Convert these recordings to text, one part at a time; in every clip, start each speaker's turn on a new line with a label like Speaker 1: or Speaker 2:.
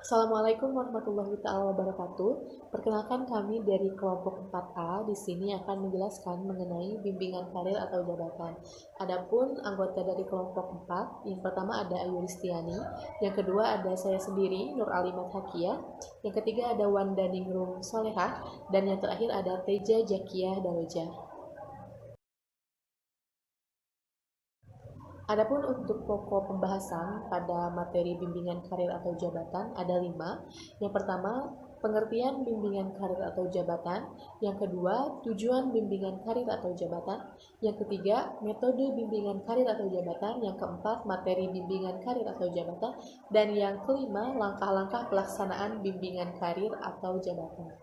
Speaker 1: Assalamualaikum warahmatullahi wabarakatuh. Perkenalkan kami dari kelompok 4A di sini akan menjelaskan mengenai bimbingan karir atau jabatan. Adapun anggota dari kelompok 4, yang pertama ada Ayu Listiani, yang kedua ada saya sendiri Nur Alimat Hakiyah, yang ketiga ada Wanda Ningrum Solehah, dan yang terakhir ada Teja Jakiyah Daweja. Adapun untuk pokok pembahasan pada materi bimbingan karir atau jabatan ada 5. Yang pertama, pengertian bimbingan karir atau jabatan. Yang kedua, tujuan bimbingan karir atau jabatan. Yang ketiga, metode bimbingan karir atau jabatan. Yang keempat, materi bimbingan karir atau jabatan. Dan yang kelima, langkah-langkah pelaksanaan bimbingan karir atau jabatan.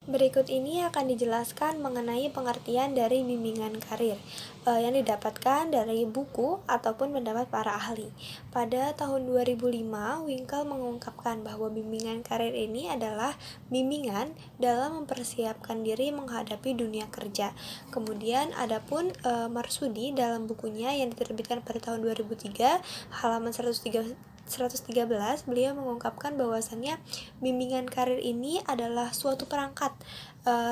Speaker 2: Berikut ini akan dijelaskan mengenai pengertian dari bimbingan karir yang didapatkan dari buku ataupun pendapat para ahli. Pada tahun 2005, Winkel mengungkapkan bahwa bimbingan karir ini adalah bimbingan dalam mempersiapkan diri menghadapi dunia kerja. Kemudian adapun Marsudi dalam bukunya yang diterbitkan pada tahun 2003, halaman 113, beliau mengungkapkan bahwasannya bimbingan karir ini adalah suatu perangkat,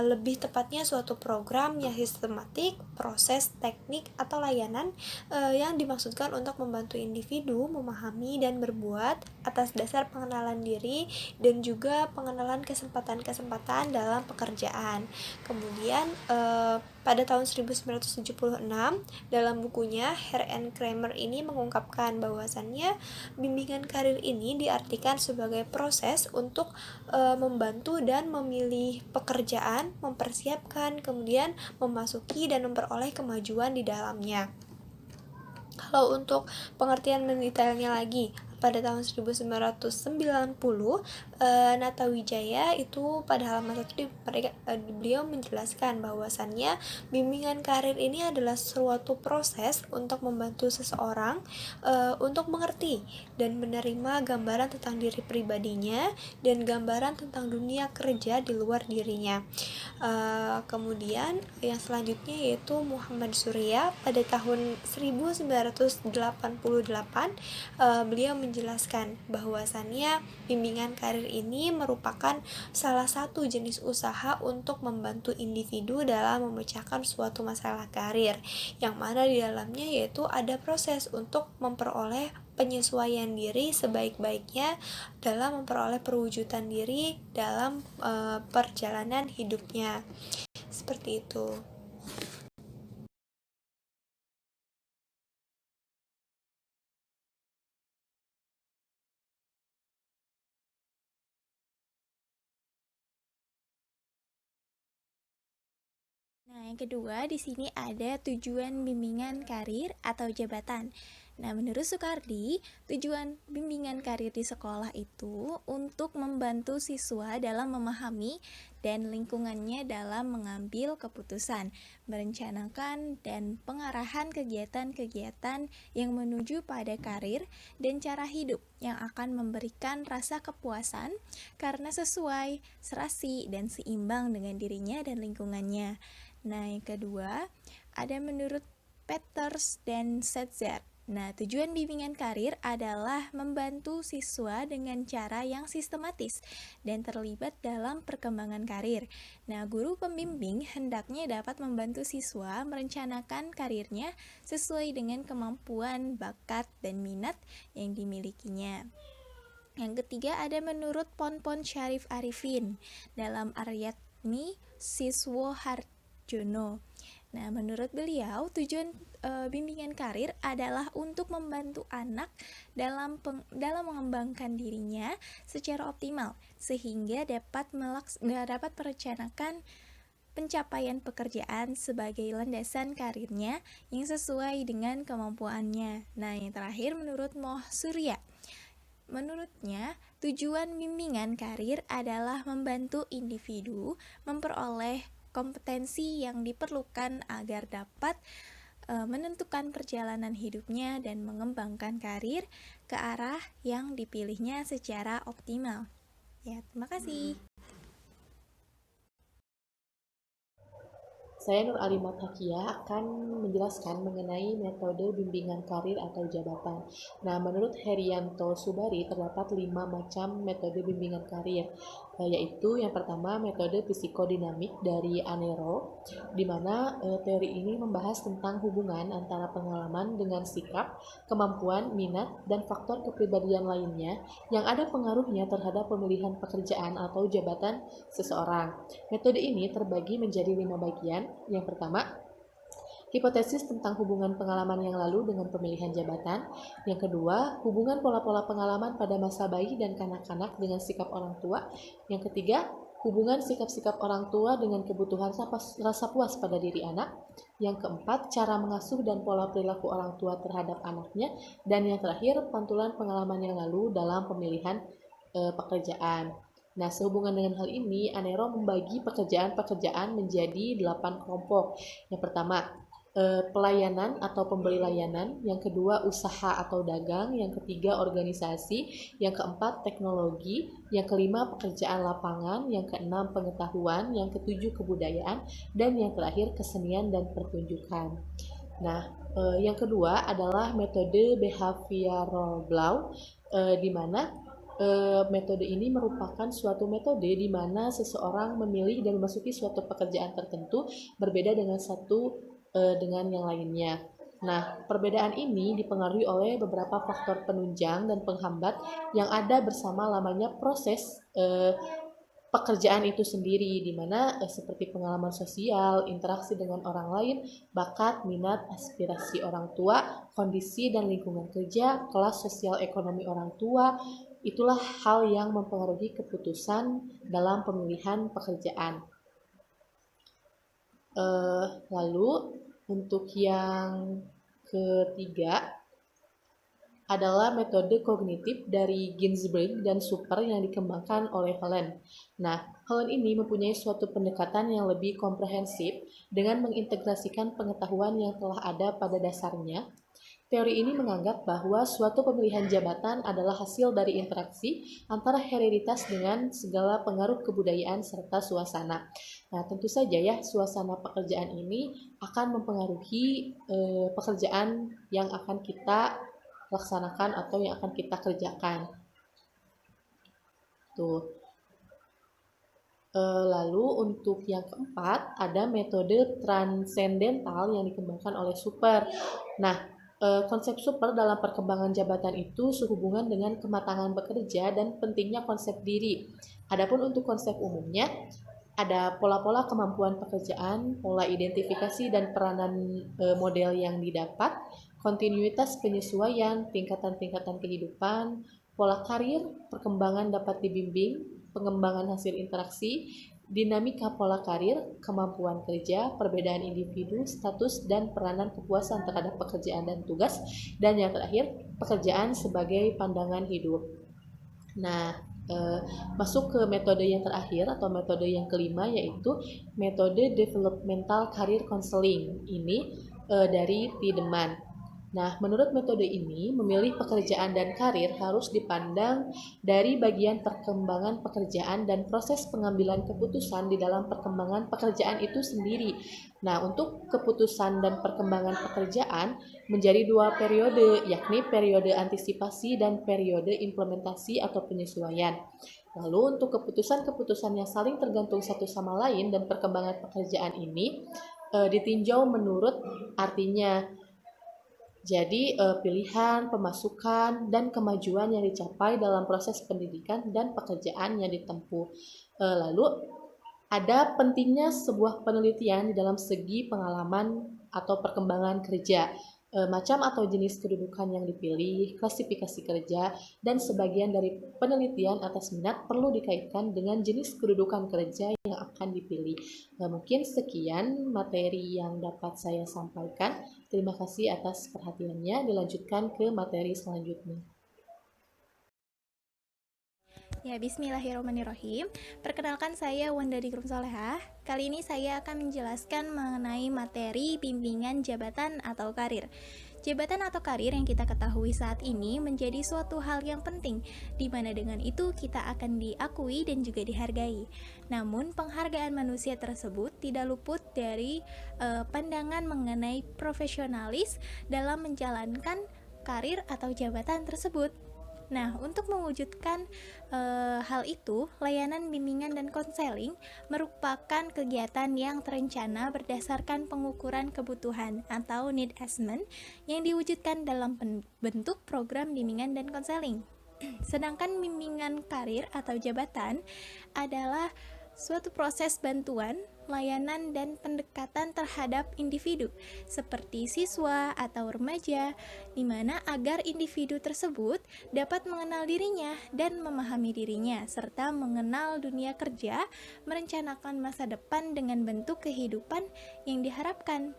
Speaker 2: lebih tepatnya suatu program yang sistematik, proses, teknik, atau layanan yang dimaksudkan untuk membantu individu memahami dan berbuat atas dasar pengenalan diri dan juga pengenalan kesempatan-kesempatan dalam pekerjaan. Kemudian pada tahun 1976, dalam bukunya Hare and Kramer ini mengungkapkan bahwasannya bimbingan karir ini diartikan sebagai proses untuk membantu dan memilih pekerjaan, mempersiapkan, kemudian memasuki dan memperoleh kemajuan di dalamnya. Kalau untuk pengertian mendetailnya lagi, pada tahun 1990, Nata Wijaya itu pada halaman 1 beliau menjelaskan bahwasannya bimbingan karir ini adalah suatu proses untuk membantu seseorang untuk mengerti dan menerima gambaran tentang diri pribadinya dan gambaran tentang dunia kerja di luar dirinya. Kemudian yang selanjutnya yaitu Muhammad Surya pada tahun 1988, beliau menjelaskan bahwasannya bimbingan karir ini merupakan salah satu jenis usaha untuk membantu individu dalam memecahkan suatu masalah karir, yang mana di dalamnya yaitu ada proses untuk memperoleh penyesuaian diri sebaik-baiknya dalam memperoleh perwujudan diri dalam perjalanan hidupnya. Seperti itu.
Speaker 3: Nah, yang kedua di sini ada tujuan bimbingan karir atau jabatan. Nah, menurut Soekardi, tujuan bimbingan karir di sekolah itu untuk membantu siswa dalam memahami dan lingkungannya dalam mengambil keputusan, merencanakan dan pengarahan kegiatan-kegiatan yang menuju pada karir dan cara hidup yang akan memberikan rasa kepuasan karena sesuai, serasi, dan seimbang dengan dirinya dan lingkungannya. Nah, yang kedua, ada menurut Peters dan Setzer. Nah, tujuan bimbingan karir adalah membantu siswa dengan cara yang sistematis dan terlibat dalam perkembangan karir. Nah, guru pembimbing hendaknya dapat membantu siswa merencanakan karirnya sesuai dengan kemampuan, bakat, dan minat yang dimilikinya. Yang ketiga ada menurut Ponpon Syarif Arifin dalam Aryatmi Siswo Harjono. Nah, menurut beliau tujuan bimbingan karir adalah untuk membantu anak dalam mengembangkan dirinya secara optimal sehingga dapat merencanakan pencapaian pekerjaan sebagai landasan karirnya yang sesuai dengan kemampuannya. Nah, yang terakhir menurut Moh Surya. Menurutnya, tujuan bimbingan karir adalah membantu individu memperoleh kompetensi yang diperlukan agar dapat menentukan perjalanan hidupnya dan mengembangkan karir ke arah yang dipilihnya secara optimal. Ya, terima kasih.
Speaker 1: Saya Nur Alimat Hakiah akan menjelaskan mengenai metode bimbingan karir atau jabatan. Nah, menurut Herianto Subari terdapat 5 macam metode bimbingan karir, yaitu yang pertama metode psikodinamik dari Anero, di mana teori ini membahas tentang hubungan antara pengalaman dengan sikap, kemampuan, minat, dan faktor kepribadian lainnya yang ada pengaruhnya terhadap pemilihan pekerjaan atau jabatan seseorang. Metode ini terbagi menjadi 5 bagian. Yang pertama, hipotesis tentang hubungan pengalaman yang lalu dengan pemilihan jabatan. Yang kedua, hubungan pola-pola pengalaman pada masa bayi dan kanak-kanak dengan sikap orang tua. Yang ketiga, hubungan sikap-sikap orang tua dengan kebutuhan rasa puas pada diri anak. Yang keempat, cara mengasuh dan pola perilaku orang tua terhadap anaknya. Dan yang terakhir, pantulan pengalaman yang lalu dalam pemilihan pekerjaan. Nah, sehubungan dengan hal ini, Anero membagi pekerjaan-pekerjaan menjadi 8 kelompok. Yang pertama, pelayanan atau pemberi layanan. Yang kedua, usaha atau dagang. Yang ketiga, organisasi. Yang keempat, teknologi. Yang kelima, pekerjaan lapangan. Yang keenam, pengetahuan. Yang ketujuh, kebudayaan. Dan yang terakhir, kesenian dan pertunjukan. Nah, yang kedua adalah metode behavioral Blau, di mana metode ini merupakan suatu metode di mana seseorang memilih dan memasuki suatu pekerjaan tertentu berbeda dengan yang lainnya. Nah, perbedaan ini dipengaruhi oleh beberapa faktor penunjang dan penghambat yang ada bersama lamanya proses pekerjaan itu sendiri, di mana seperti pengalaman sosial, interaksi dengan orang lain, bakat, minat, aspirasi orang tua, kondisi dan lingkungan kerja, kelas sosial ekonomi orang tua. Itulah hal yang mempengaruhi keputusan dalam pemilihan pekerjaan. Lalu untuk yang ketiga adalah metode kognitif dari Ginsberg dan Super yang dikembangkan oleh Holland. Nah, Holland ini mempunyai suatu pendekatan yang lebih komprehensif dengan mengintegrasikan pengetahuan yang telah ada pada dasarnya. Teori ini menganggap bahwa suatu pemilihan jabatan adalah hasil dari interaksi antara hereditas dengan segala pengaruh kebudayaan serta suasana. Nah, tentu saja ya, suasana pekerjaan ini akan mempengaruhi pekerjaan yang akan kita laksanakan atau yang akan kita kerjakan. Tuh. Lalu untuk yang keempat ada metode transendental yang dikembangkan oleh Super. Nah, konsep Super dalam perkembangan jabatan itu sehubungan dengan kematangan bekerja dan pentingnya konsep diri. Adapun untuk konsep umumnya, ada pola-pola kemampuan pekerjaan, pola identifikasi dan peranan model yang didapat, kontinuitas penyesuaian, tingkatan-tingkatan kehidupan, pola karir, perkembangan dapat dibimbing, pengembangan hasil interaksi, dinamika pola karir, kemampuan kerja, perbedaan individu, status, dan peranan kepuasan terhadap pekerjaan dan tugas, dan yang terakhir, pekerjaan sebagai pandangan hidup. Nah, masuk ke metode yang terakhir atau metode yang kelima, yaitu metode developmental career counseling. Ini dari Tiedemann. Nah, menurut metode ini, memilih pekerjaan dan karir harus dipandang dari bagian perkembangan pekerjaan dan proses pengambilan keputusan di dalam perkembangan pekerjaan itu sendiri. Nah, untuk keputusan dan perkembangan pekerjaan menjadi 2 periode, yakni periode antisipasi dan periode implementasi atau penyesuaian. Lalu untuk keputusan-keputusan yang saling tergantung satu sama lain dan perkembangan pekerjaan ini ditinjau menurut artinya. Jadi pilihan, pemasukan, dan kemajuan yang dicapai dalam proses pendidikan dan pekerjaan yang ditempuh. Lalu ada pentingnya sebuah penelitian di dalam segi pengalaman atau perkembangan kerja, macam atau jenis kedudukan yang dipilih, klasifikasi kerja, dan sebagian dari penelitian atas minat perlu dikaitkan dengan jenis kedudukan kerja yang akan dipilih. Mungkin sekian materi yang dapat saya sampaikan. Terima kasih atas perhatiannya. Dilanjutkan ke materi selanjutnya.
Speaker 3: Ya, bismillahirrahmanirrahim. Perkenalkan, saya Wandani Grum Solehah. Kali ini saya akan menjelaskan mengenai materi bimbingan jabatan atau karir. Jabatan atau karir yang kita ketahui saat ini menjadi suatu hal yang penting, di mana dengan itu kita akan diakui dan juga dihargai. Namun, penghargaan manusia tersebut tidak luput dari pandangan mengenai profesionalis dalam menjalankan karir atau jabatan tersebut. Nah, untuk mewujudkan hal itu, layanan bimbingan dan konseling merupakan kegiatan yang terencana berdasarkan pengukuran kebutuhan atau need assessment yang diwujudkan dalam bentuk program bimbingan dan konseling. Sedangkan bimbingan karir atau jabatan adalah suatu proses bantuan, layanan, dan pendekatan terhadap individu seperti siswa atau remaja, di mana agar individu tersebut dapat mengenal dirinya dan memahami dirinya, serta mengenal dunia kerja, merencanakan masa depan dengan bentuk kehidupan yang diharapkan.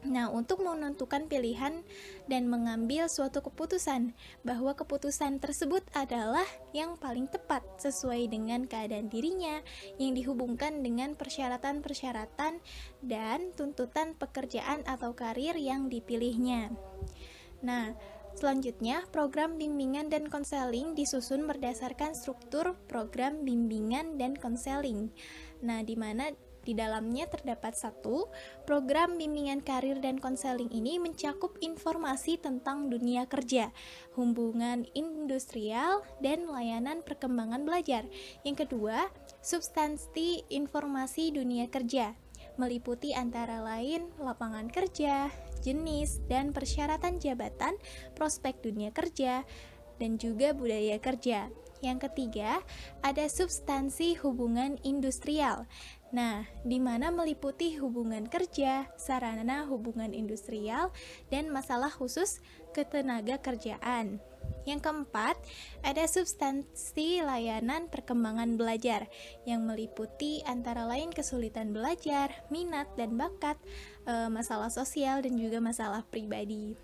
Speaker 3: Nah, untuk menentukan pilihan dan mengambil suatu keputusan, bahwa keputusan tersebut adalah yang paling tepat sesuai dengan keadaan dirinya yang dihubungkan dengan persyaratan-persyaratan dan tuntutan pekerjaan atau karir yang dipilihnya. Nah, selanjutnya, program bimbingan dan konseling disusun berdasarkan struktur program bimbingan dan konseling. Nah, di mana di dalamnya terdapat satu, program bimbingan karir dan konseling ini mencakup informasi tentang dunia kerja, hubungan industrial, dan layanan perkembangan belajar. Yang kedua, substansi informasi dunia kerja, meliputi antara lain lapangan kerja, jenis dan persyaratan jabatan, prospek dunia kerja, dan juga budaya kerja. Yang ketiga, ada substansi hubungan industrial. Nah, di mana meliputi hubungan kerja, sarana hubungan industrial, dan masalah khusus ketenaga kerjaan. Yang keempat, ada substansi layanan perkembangan belajar yang meliputi antara lain kesulitan belajar, minat dan bakat, masalah sosial, dan juga masalah pribadi.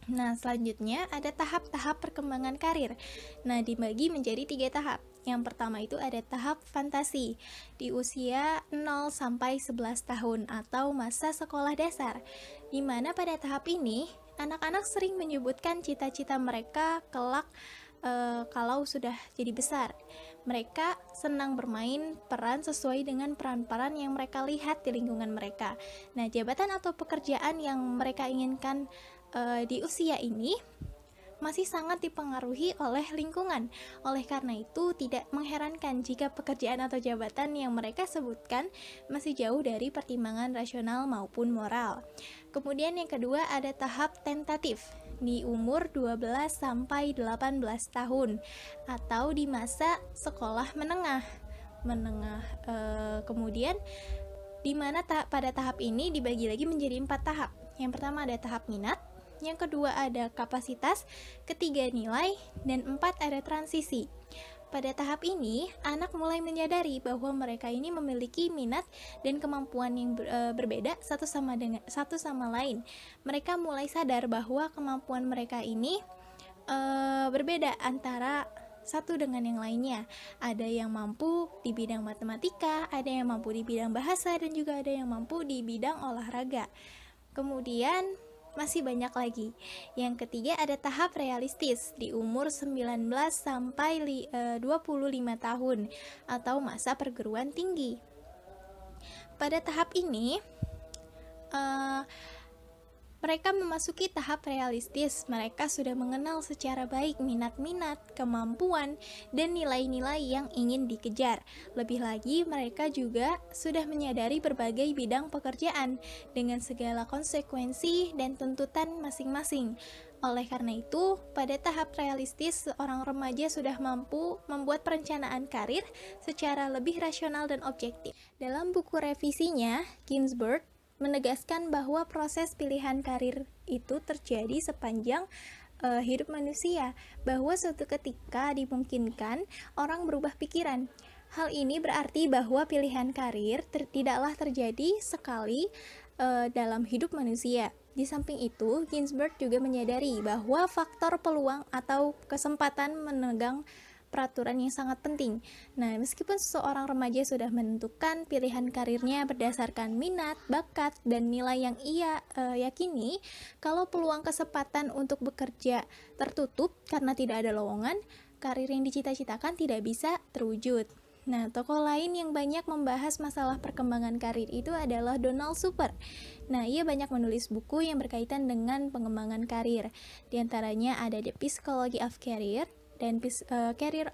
Speaker 3: Nah, selanjutnya ada tahap-tahap perkembangan karir. Nah, dibagi menjadi 3 tahap. Yang pertama itu ada tahap fantasi di usia 0 sampai 11 tahun atau masa sekolah dasar. Di mana pada tahap ini, anak-anak sering menyebutkan cita-cita mereka kelak kalau sudah jadi besar. Mereka senang bermain peran sesuai dengan peran-peran yang mereka lihat di lingkungan mereka. Nah, jabatan atau pekerjaan yang mereka inginkan di usia ini masih sangat dipengaruhi oleh lingkungan. Oleh karena itu, tidak mengherankan jika pekerjaan atau jabatan yang mereka sebutkan masih jauh dari pertimbangan rasional maupun moral. Kemudian yang kedua ada tahap tentatif di umur 12 sampai 18 tahun atau di masa sekolah menengah. Kemudian di mana pada tahap ini dibagi lagi menjadi 4 tahap. Yang pertama ada tahap minat, yang kedua ada kapasitas, ketiga nilai, dan 4 ada transisi. Pada tahap ini, anak mulai menyadari bahwa mereka ini memiliki minat dan kemampuan yang berbeda satu sama lain. Mereka mulai sadar bahwa kemampuan mereka ini berbeda antara satu dengan yang lainnya. Ada yang mampu di bidang matematika, ada yang mampu di bidang bahasa, dan juga ada yang mampu di bidang olahraga. Kemudian masih banyak lagi. Yang ketiga ada tahap realistis di umur 19 sampai 25 tahun atau masa perguruan tinggi. Pada tahap ini mereka memasuki tahap realistis. Mereka sudah mengenal secara baik minat-minat, kemampuan, dan nilai-nilai yang ingin dikejar. Lebih lagi, mereka juga sudah menyadari berbagai bidang pekerjaan dengan segala konsekuensi dan tuntutan masing-masing. Oleh karena itu, pada tahap realistis, seorang remaja sudah mampu membuat perencanaan karir secara lebih rasional dan objektif. Dalam buku revisinya, Ginsberg menegaskan bahwa proses pilihan karir itu terjadi sepanjang hidup manusia, bahwa suatu ketika dimungkinkan orang berubah pikiran. Hal ini berarti bahwa pilihan karir tidaklah terjadi sekali dalam hidup manusia. Di samping itu, Ginsberg juga menyadari bahwa faktor peluang atau kesempatan menegang peraturan yang sangat penting. Nah, meskipun seseorang remaja sudah menentukan pilihan karirnya berdasarkan minat, bakat, dan nilai yang ia yakini, kalau peluang kesempatan untuk bekerja tertutup karena tidak ada lowongan, karir yang dicita-citakan tidak bisa terwujud. Nah, tokoh lain yang banyak membahas masalah perkembangan karir itu adalah Donald Super. Nah, ia banyak menulis buku yang berkaitan dengan pengembangan karir. Di antaranya ada The Psychology of Career dan Career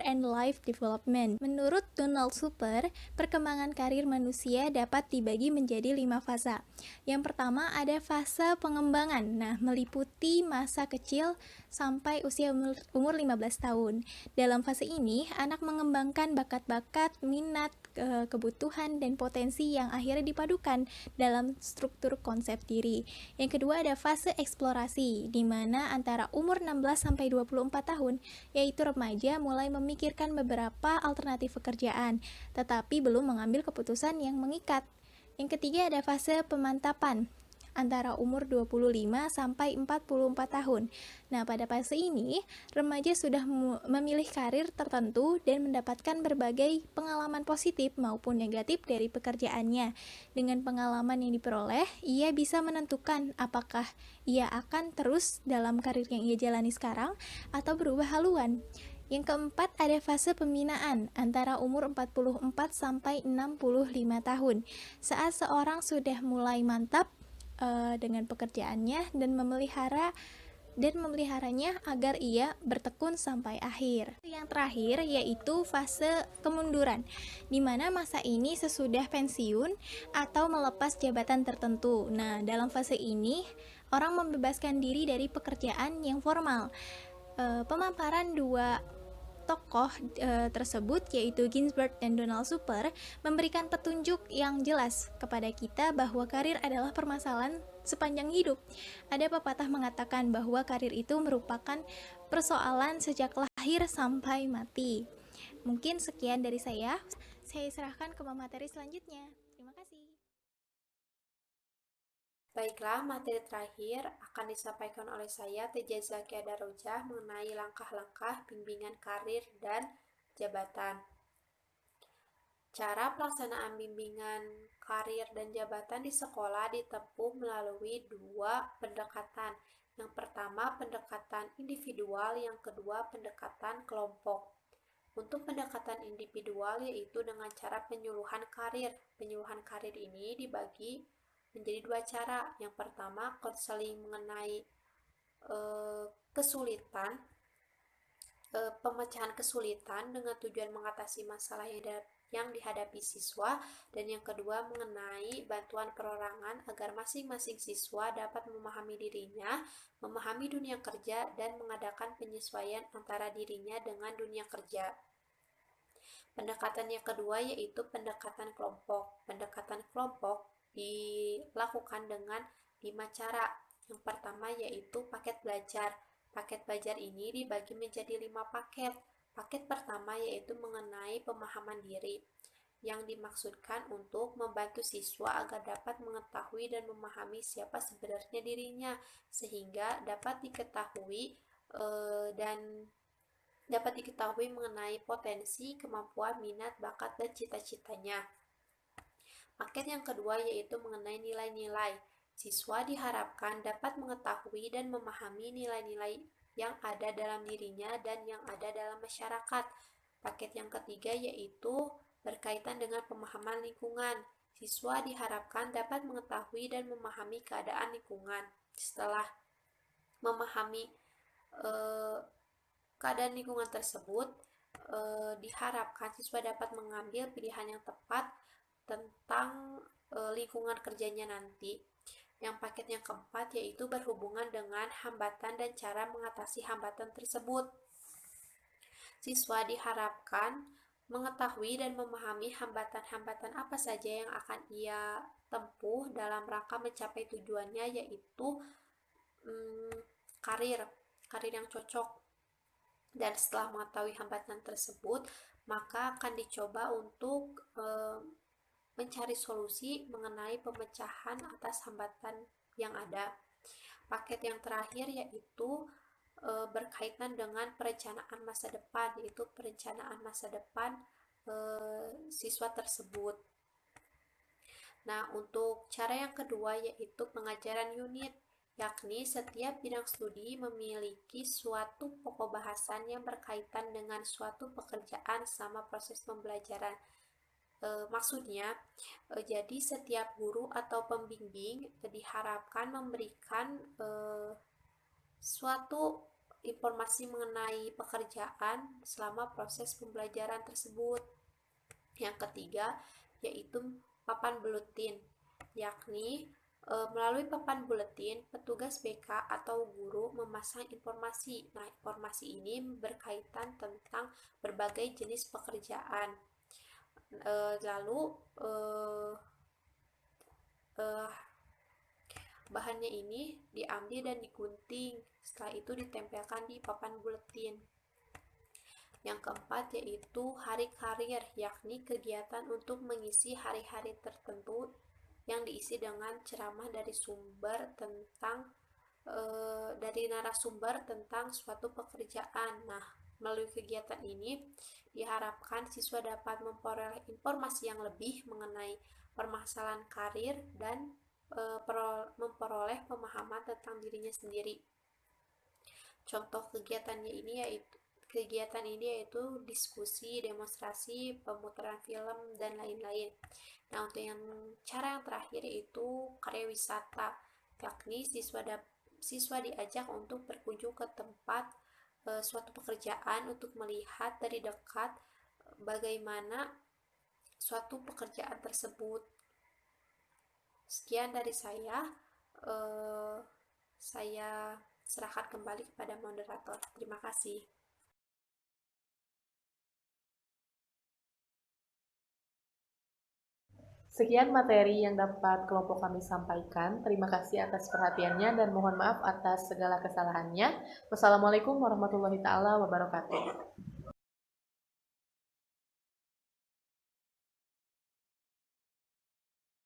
Speaker 3: and Life Development. Menurut Donald Super, perkembangan karir manusia dapat dibagi menjadi 5 fase. Yang pertama ada fase pengembangan, meliputi masa kecil sampai usia umur 15 tahun. Dalam fase ini, anak mengembangkan bakat-bakat, minat, kebutuhan, dan potensi yang akhirnya dipadukan dalam struktur konsep diri. Yang kedua ada fase eksplorasi, di mana antara umur 16 sampai 24 tahun, yaitu remaja mulai memikirkan beberapa alternatif pekerjaan, tetapi belum mengambil keputusan yang mengikat. Yang ketiga ada fase pemantapan, antara umur 25 sampai 44 tahun. Nah, pada fase ini, remaja sudah memilih karir tertentu dan mendapatkan berbagai pengalaman positif maupun negatif dari pekerjaannya. Dengan pengalaman yang diperoleh, ia bisa menentukan apakah ia akan terus dalam karir yang ia jalani sekarang atau berubah haluan. Yang keempat ada fase pembinaan antara umur 44 sampai 65 tahun. Saat seorang sudah mulai mantap dengan pekerjaannya dan memeliharanya agar ia bertekun sampai akhir. Yang terakhir yaitu fase kemunduran, di mana masa ini sesudah pensiun atau melepas jabatan tertentu. Nah, dalam fase ini orang membebaskan diri dari pekerjaan yang formal. Pemaparan dua tokoh tersebut yaitu Ginsberg dan Donald Super memberikan petunjuk yang jelas kepada kita bahwa karir adalah permasalahan sepanjang hidup. Ada pepatah mengatakan bahwa karir itu merupakan persoalan sejak lahir sampai mati. Mungkin sekian dari saya serahkan ke materi selanjutnya. Terima kasih.
Speaker 1: Baiklah, materi terakhir akan disampaikan oleh saya, Teja Zakia Darojah, mengenai langkah-langkah bimbingan karir dan jabatan. Cara pelaksanaan bimbingan karir dan jabatan di sekolah ditempuh melalui dua pendekatan. Yang pertama, pendekatan individual, yang kedua, pendekatan kelompok. Untuk pendekatan individual yaitu dengan cara penyuluhan karir. Penyuluhan karir ini dibagi menjadi dua cara. Yang pertama, konseling mengenai kesulitan, pemecahan kesulitan dengan tujuan mengatasi masalah yang dihadapi siswa, dan yang kedua mengenai bantuan perorangan agar masing-masing siswa dapat memahami dirinya, memahami dunia kerja, dan mengadakan penyesuaian antara dirinya dengan dunia kerja. Pendekatan yang kedua yaitu pendekatan kelompok. Pendekatan kelompok dilakukan dengan 5 cara. Yang pertama yaitu paket belajar. Paket belajar ini dibagi menjadi 5 paket. Paket pertama yaitu mengenai pemahaman diri, yang dimaksudkan untuk membantu siswa agar dapat mengetahui dan memahami siapa sebenarnya dirinya, sehingga dapat diketahui mengenai potensi, kemampuan, minat, bakat, dan cita-citanya. Paket yang kedua yaitu mengenai nilai-nilai. Siswa diharapkan dapat mengetahui dan memahami nilai-nilai yang ada dalam dirinya dan yang ada dalam masyarakat. Paket yang ketiga yaitu berkaitan dengan pemahaman lingkungan. Siswa diharapkan dapat mengetahui dan memahami keadaan lingkungan. Setelah memahami keadaan lingkungan tersebut, diharapkan siswa dapat mengambil pilihan yang tepat tentang lingkungan kerjanya nanti. Yang paket yang keempat yaitu berhubungan dengan hambatan dan cara mengatasi hambatan tersebut. Siswa diharapkan mengetahui dan memahami hambatan-hambatan apa saja yang akan ia tempuh dalam rangka mencapai tujuannya, yaitu karir yang cocok. Dan setelah mengetahui hambatan tersebut, maka akan dicoba untuk mencari solusi mengenai pemecahan atas hambatan yang ada. Paket yang terakhir yaitu
Speaker 4: berkaitan dengan perencanaan masa depan, yaitu perencanaan masa depan siswa tersebut. Nah, untuk cara yang kedua yaitu pengajaran unit, yakni setiap bidang studi memiliki suatu pokok bahasan yang berkaitan dengan suatu pekerjaan selama proses pembelajaran. Maksudnya, jadi setiap guru atau pembimbing diharapkan memberikan suatu informasi mengenai pekerjaan selama proses pembelajaran tersebut. Yang ketiga yaitu papan buletin, yakni melalui papan buletin petugas BK atau guru memasang informasi. Nah, informasi ini berkaitan tentang berbagai jenis pekerjaan. Lalu bahannya ini diambil dan digunting, setelah itu ditempelkan di papan buletin. Yang keempat yaitu hari karir, yakni kegiatan untuk mengisi hari-hari tertentu yang diisi dengan ceramah dari narasumber tentang suatu pekerjaan. Nah, melalui kegiatan ini diharapkan siswa dapat memperoleh informasi yang lebih mengenai permasalahan karir dan memperoleh pemahaman tentang dirinya sendiri. Contoh kegiatan ini yaitu diskusi, demonstrasi, pemutaran film, dan lain-lain. Nah, untuk cara yang terakhir yaitu karya wisata, yakni siswa diajak untuk berkunjung ke tempat suatu pekerjaan untuk melihat dari dekat bagaimana suatu pekerjaan tersebut. Sekian dari saya. Saya serahkan kembali kepada moderator. Terima kasih.
Speaker 1: Sekian materi yang dapat kelompok kami sampaikan. Terima kasih atas perhatiannya dan mohon maaf atas segala kesalahannya. Wassalamualaikum warahmatullahi wabarakatuh.